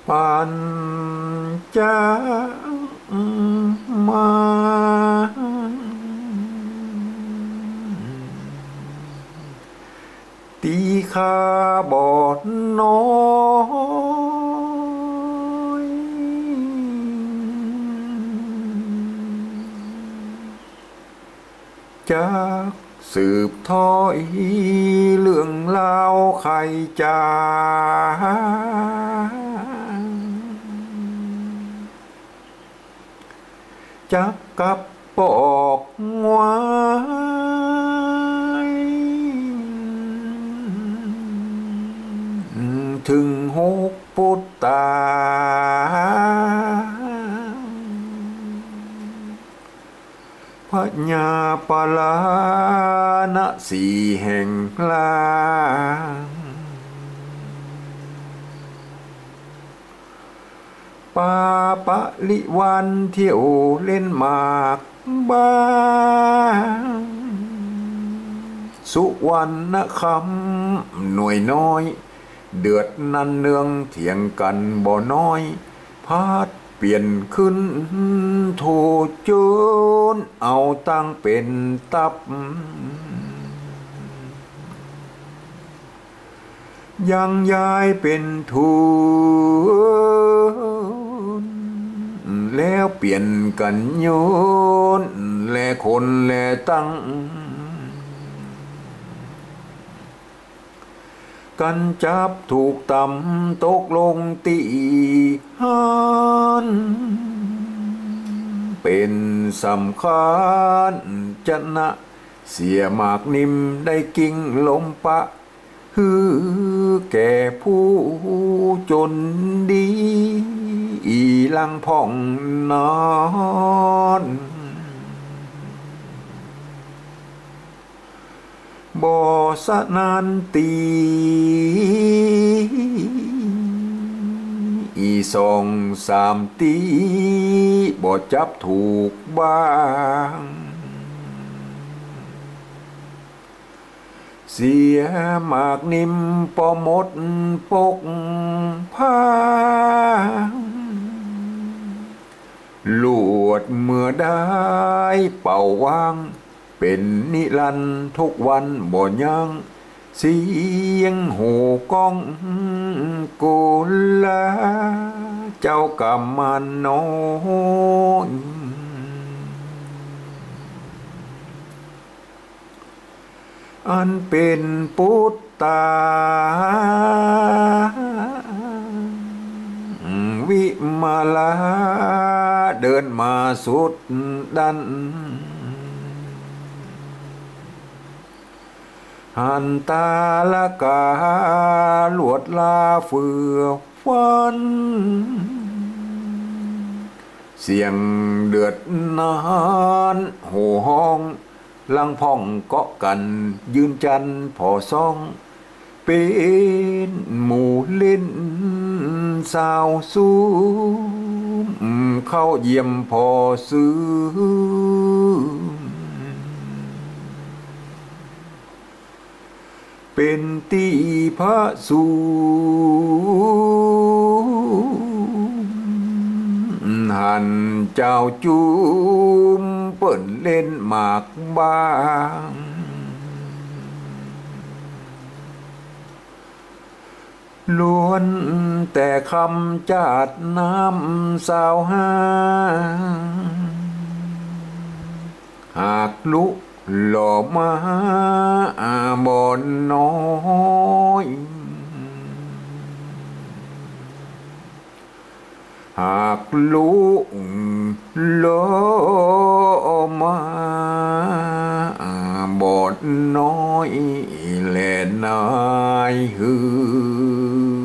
ปัญจมาตีขาบอดน้อยจากสืบทอดเรื่องเล่าใครจาจักกับปอกงวายถึงหกปุตตาพญาปลาณสี่แห่งลางปาปะลิวันเที่ยวเล่นหมากบ้างสุวรรณคำหน่วยน้อยเดือดนันเนืองเถียงกันบ่น้อยพาดเปลี่ยนขึ้นโถโจนเอาตั้งเป็นตับยังย้ายเป็นทูนแล้วเปลี่ยนกันโยนแลคนแลตั้งกันจับถูกตำตกลงตีหันเป็นสำคัญจะนะเสียหมากนิ่มได้กิ่งลมปะฮือแก่ผู้จนดีอีลังพ่องนอนบ่สนานตีอีสองสามตีบ่จับถูกบ้างเสียหมากนิ่มปอมดปกพาลวดเมื่อได้เป่าวางเป็นนิรันดร์ทุกวันบ่ยังเสียงหูก้องโกลาเจ้ากรรมันน้อยอันเป็นปุตตาวิมาลาเดินมาสุดดันหันตาละกาลวดลาเฟือฟันเสียงเดือดนานโห่ห้องลังพ่องเกาะกันยืนจันพอซ่องเป็นหมู่เล่นสาวสูเข้าเยี่ยมพอซื้อเป็นตีพระสูหันเจ้าจุมเปิ่นเล่นหมากบ้างล้วนแต่คำจาดน้ำสาวหาหากลุหล่อมาบ่อนน้อยหากลุหล่อมาบ่อนน้อยแลนายฮือ